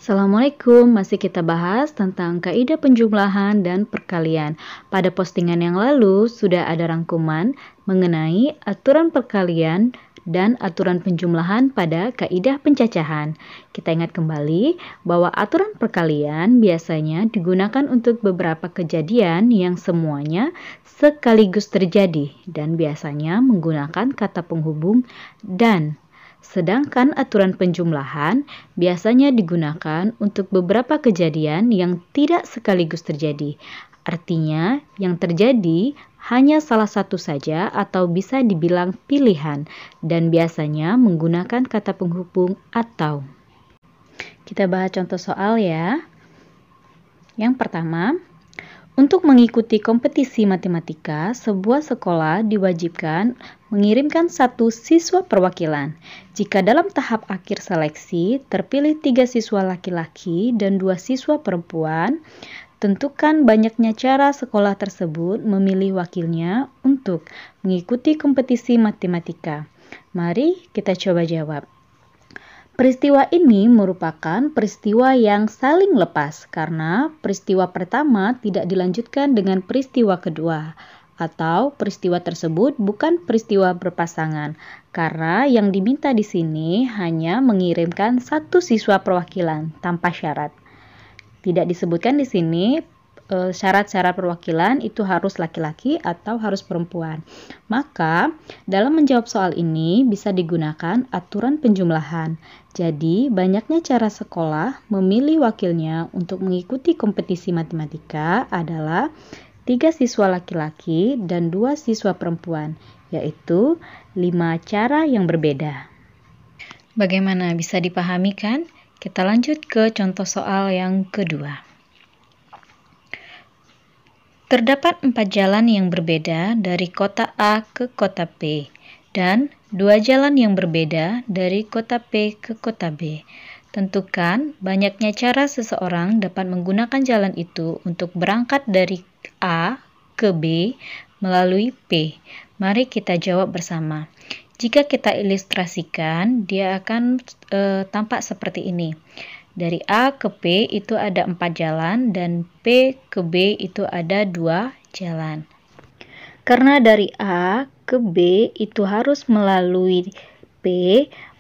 Assalamualaikum, masih kita bahas tentang kaidah penjumlahan dan perkalian. Pada postingan yang lalu sudah ada rangkuman mengenai aturan perkalian dan aturan penjumlahan pada kaidah pencacahan. Kita ingat kembali bahwa aturan perkalian biasanya digunakan untuk beberapa kejadian yang semuanya sekaligus terjadi dan biasanya menggunakan kata penghubung dan. Sedangkan aturan penjumlahan biasanya digunakan untuk beberapa kejadian yang tidak sekaligus terjadi. Artinya, yang terjadi hanya salah satu saja atau bisa dibilang pilihan dan biasanya menggunakan kata penghubung atau. Kita bahas contoh soal ya. Yang pertama, untuk mengikuti kompetisi matematika, sebuah sekolah diwajibkan mengirimkan 1 siswa perwakilan. Jika dalam tahap akhir seleksi terpilih 3 siswa laki-laki dan 2 siswa perempuan, tentukan banyaknya cara sekolah tersebut memilih wakilnya untuk mengikuti kompetisi matematika. Mari kita coba jawab. Peristiwa ini merupakan peristiwa yang saling lepas karena peristiwa pertama tidak dilanjutkan dengan peristiwa kedua atau peristiwa tersebut bukan peristiwa berpasangan karena yang diminta di sini hanya mengirimkan 1 siswa perwakilan tanpa syarat. Tidak disebutkan di sini syarat-syarat perwakilan itu harus laki-laki atau harus perempuan. Maka, dalam menjawab soal ini bisa digunakan aturan penjumlahan. Jadi, banyaknya cara sekolah memilih wakilnya untuk mengikuti kompetisi matematika adalah 3 siswa laki-laki dan 2 siswa perempuan, yaitu 5 cara yang berbeda. Bagaimana, bisa dipahami kan? Kita lanjut ke contoh soal yang kedua. Terdapat 4 jalan yang berbeda dari kota A ke kota B dan 2 jalan yang berbeda dari kota P ke kota B. Tentukan banyaknya cara seseorang dapat menggunakan jalan itu untuk berangkat dari A ke B melalui P. Mari kita jawab bersama. Jika kita ilustrasikan, dia akan tampak seperti ini. Dari A ke P itu ada 4 jalan dan P ke B itu ada 2 jalan. Karena dari A ke B itu harus melalui P,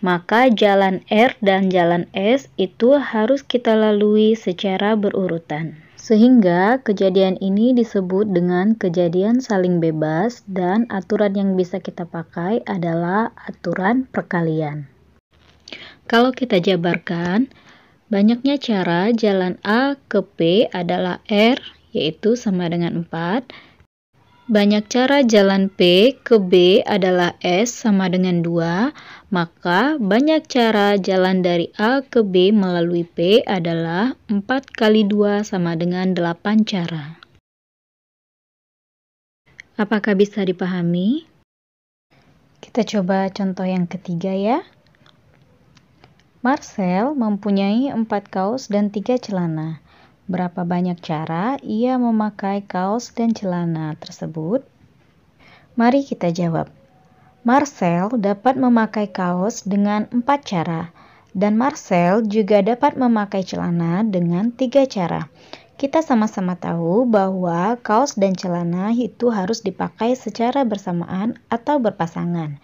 maka jalan R dan jalan S itu harus kita lalui secara berurutan. Sehingga kejadian ini disebut dengan kejadian saling bebas dan aturan yang bisa kita pakai adalah aturan perkalian. Kalau kita jabarkan, banyaknya cara jalan A ke P adalah R, yaitu sama dengan 4. Banyak cara jalan P ke B adalah S, sama dengan 2. Maka, banyak cara jalan dari A ke B melalui P adalah 4 kali 2 sama dengan 8 cara. Apakah bisa dipahami? Kita coba contoh yang ketiga ya. Marcel mempunyai 4 kaos dan 3 celana. Berapa banyak cara ia memakai kaos dan celana tersebut? Mari kita jawab. Marcel dapat memakai kaos dengan 4 cara, dan Marcel juga dapat memakai celana dengan 3 cara. Kita sama-sama tahu bahwa kaos dan celana itu harus dipakai secara bersamaan atau berpasangan.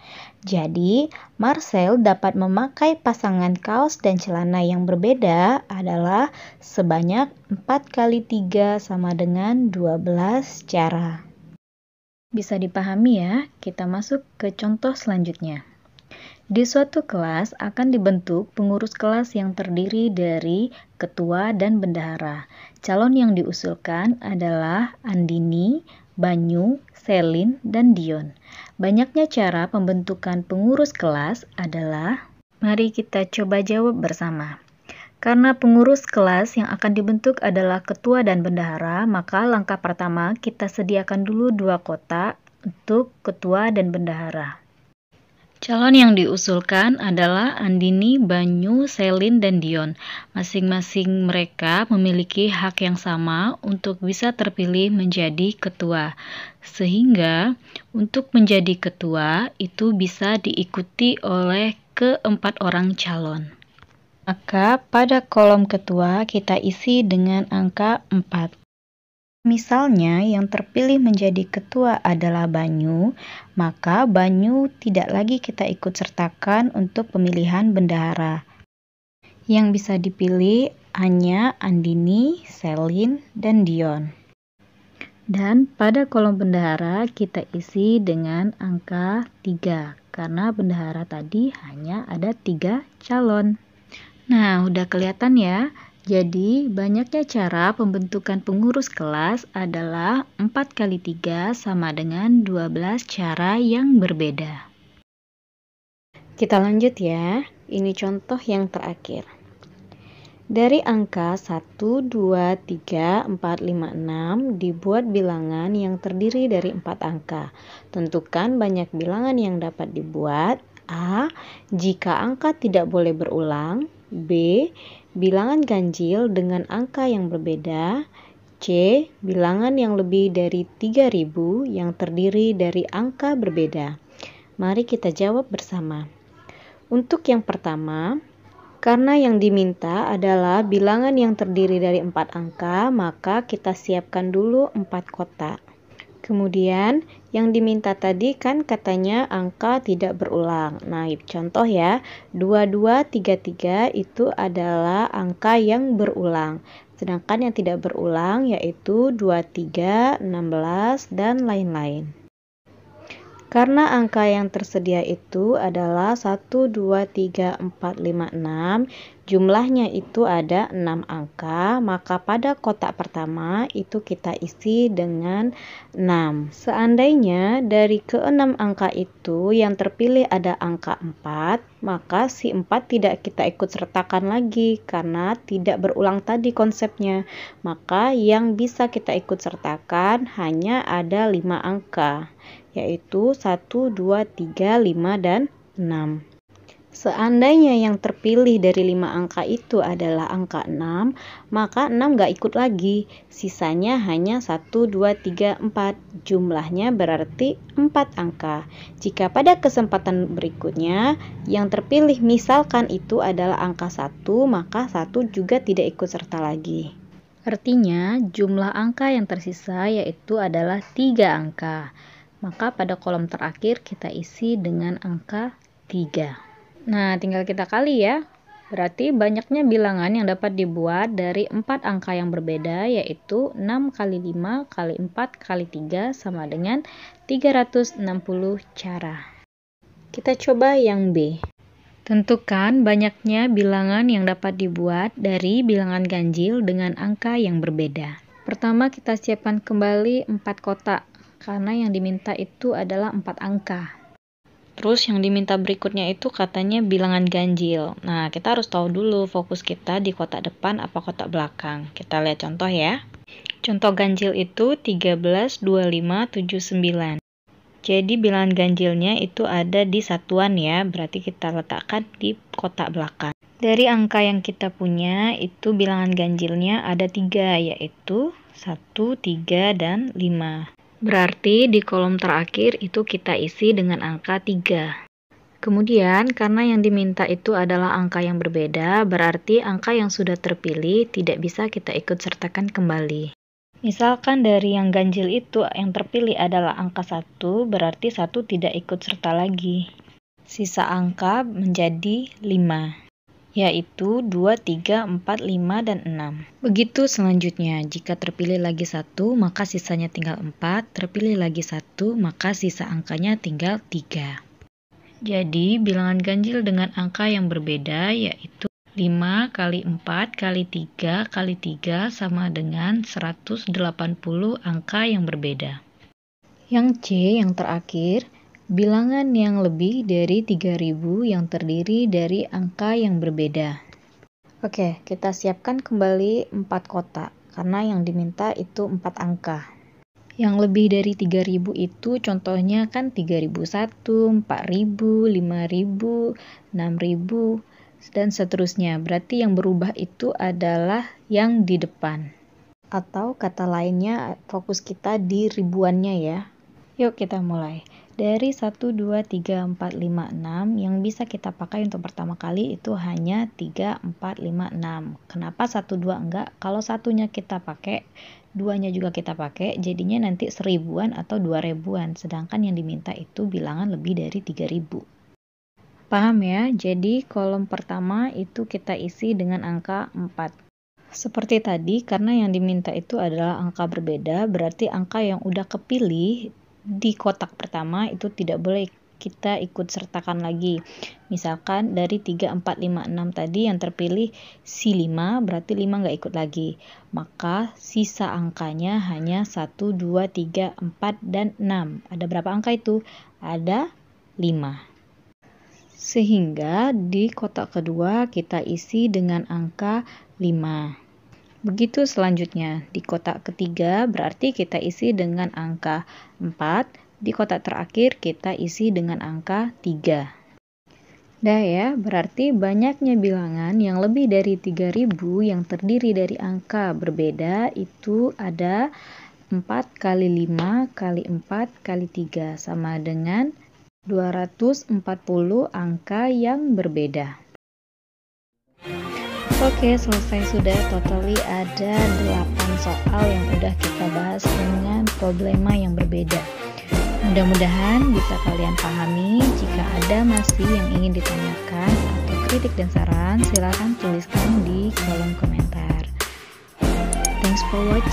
Jadi, Marcel dapat memakai pasangan kaos dan celana yang berbeda adalah sebanyak 4 kali 3 sama dengan 12 cara. Bisa dipahami ya? Kita masuk ke contoh selanjutnya. Di suatu kelas akan dibentuk pengurus kelas yang terdiri dari ketua dan bendahara. Calon yang diusulkan adalah Andini, Banyu, Selin, dan Dion. Banyaknya cara pembentukan pengurus kelas adalah, mari kita coba jawab bersama. Karena pengurus kelas yang akan dibentuk adalah ketua dan bendahara, maka langkah pertama kita sediakan dulu 2 kotak untuk ketua dan bendahara. Calon yang diusulkan adalah Andini, Banyu, Selin, dan Dion. Masing-masing mereka memiliki hak yang sama untuk bisa terpilih menjadi ketua. Sehingga untuk menjadi ketua itu bisa diikuti oleh ke-4 orang calon. Maka pada kolom ketua kita isi dengan angka 4. Misalnya yang terpilih menjadi ketua adalah Banyu, maka Banyu tidak lagi kita ikut sertakan untuk pemilihan bendahara. Yang bisa dipilih hanya Andini, Selin, dan Dion. Dan pada kolom bendahara kita isi dengan angka 3, karena bendahara tadi hanya ada 3 calon. Nah, udah kelihatan ya? Jadi, banyaknya cara pembentukan pengurus kelas adalah 4 kali 3 sama dengan 12 cara yang berbeda. Kita lanjut ya, ini contoh yang terakhir. Dari angka 1, 2, 3, 4, 5, 6 dibuat bilangan yang terdiri dari 4 angka. Tentukan banyak bilangan yang dapat dibuat. A. Jika angka tidak boleh berulang. B. Bilangan ganjil dengan angka yang berbeda. C. Bilangan yang lebih dari 3000 yang terdiri dari angka berbeda. Mari kita jawab bersama. Untuk yang pertama, karena yang diminta adalah bilangan yang terdiri dari 4 angka, maka kita siapkan dulu 4 kotak. Kemudian, yang diminta tadi kan katanya angka tidak berulang. Nah, contoh ya, 2233 itu adalah angka yang berulang. Sedangkan yang tidak berulang yaitu 23, 16, dan lain-lain. Karena angka yang tersedia itu adalah 1, 2, 3, 4, 5, 6, jumlahnya itu ada 6 angka, maka pada kotak pertama itu kita isi dengan 6. Seandainya dari ke-6 angka itu yang terpilih ada angka 4, maka si 4 tidak kita ikut sertakan lagi karena tidak berulang tadi konsepnya. Maka yang bisa kita ikut sertakan hanya ada 5 angka, yaitu 1, 2, 3, 5, dan 6. Seandainya yang terpilih dari 5 angka itu adalah angka 6, maka 6 nggak ikut lagi. Sisanya hanya 1, 2, 3, 4. Jumlahnya berarti 4 angka. Jika pada kesempatan berikutnya yang terpilih misalkan itu adalah angka 1, maka 1 juga tidak ikut serta lagi. Artinya jumlah angka yang tersisa yaitu adalah 3 angka. Maka pada kolom terakhir kita isi dengan angka 3. Nah, tinggal kita kali ya. Berarti banyaknya bilangan yang dapat dibuat dari 4 angka yang berbeda, yaitu 6 kali 5 kali 4 kali 3 sama dengan 360 cara. Kita coba yang B. Tentukan banyaknya bilangan yang dapat dibuat dari bilangan ganjil dengan angka yang berbeda. Pertama kita siapkan kembali 4 kotak, karena yang diminta itu adalah 4 angka. Terus yang diminta berikutnya itu katanya bilangan ganjil. Nah, kita harus tahu dulu fokus kita di kotak depan apa kotak belakang. Kita lihat contoh ya. Contoh ganjil itu 13, 25, 79. Jadi bilangan ganjilnya itu ada di satuan ya, berarti kita letakkan di kotak belakang. Dari angka yang kita punya itu bilangan ganjilnya ada 3, yaitu 1, 3, dan 5. Berarti di kolom terakhir itu kita isi dengan angka 3. Kemudian karena yang diminta itu adalah angka yang berbeda, berarti angka yang sudah terpilih tidak bisa kita ikut sertakan kembali. Misalkan dari yang ganjil itu yang terpilih adalah angka 1, berarti 1 tidak ikut serta lagi. Sisa angka menjadi 5. Yaitu 2, 3, 4, 5, dan 6. Begitu selanjutnya, jika terpilih lagi 1, maka sisanya tinggal 4, terpilih lagi 1, maka sisa angkanya tinggal 3. Jadi, bilangan ganjil dengan angka yang berbeda yaitu 5 kali 4 kali 3 kali 3 sama dengan 180 angka yang berbeda. Yang C yang terakhir, bilangan yang lebih dari 3000 yang terdiri dari angka yang berbeda. Oke, kita siapkan kembali 4 kotak, karena yang diminta itu 4 angka. Yang lebih dari 3000 itu contohnya kan 3001, 4000, 5000, 6000, dan seterusnya. Berarti yang berubah itu adalah yang di depan. Atau kata lainnya, fokus kita di ribuannya ya. Yuk kita mulai. Dari 1, 2, 3, 4, 5, 6 yang bisa kita pakai untuk pertama kali itu hanya 3, 4, 5, 6. Kenapa 1, 2 enggak? Kalau satunya kita pakai, duanya juga kita pakai, jadinya nanti 1000-an atau 2000-an. Sedangkan yang diminta itu bilangan lebih dari 3000. Paham ya? Jadi kolom pertama itu kita isi dengan angka 4. Seperti tadi, karena yang diminta itu adalah angka berbeda, berarti angka yang udah kepilih di kotak pertama itu tidak boleh kita ikut sertakan lagi. Misalkan dari 3, 4, 5, 6 tadi yang terpilih si 5, berarti 5 nggak ikut lagi. Maka sisa angkanya hanya 1, 2, 3, 4, dan 6. Ada berapa angka itu? Ada 5. Sehingga di kotak kedua kita isi dengan angka 5. Begitu selanjutnya, di kotak ketiga berarti kita isi dengan angka 4, di kotak terakhir kita isi dengan angka 3. Dah ya, berarti banyaknya bilangan yang lebih dari 3000 yang terdiri dari angka berbeda itu ada 4 kali 5 kali 4 kali 3 sama dengan 240 angka yang berbeda. Oke, selesai sudah. Totally ada 8 soal yang udah kita bahas dengan problema yang berbeda. Mudah-mudahan bisa kalian pahami. Jika ada masih yang ingin ditanyakan atau kritik dan saran, silakan tuliskan di kolom komentar. Thanks for watching.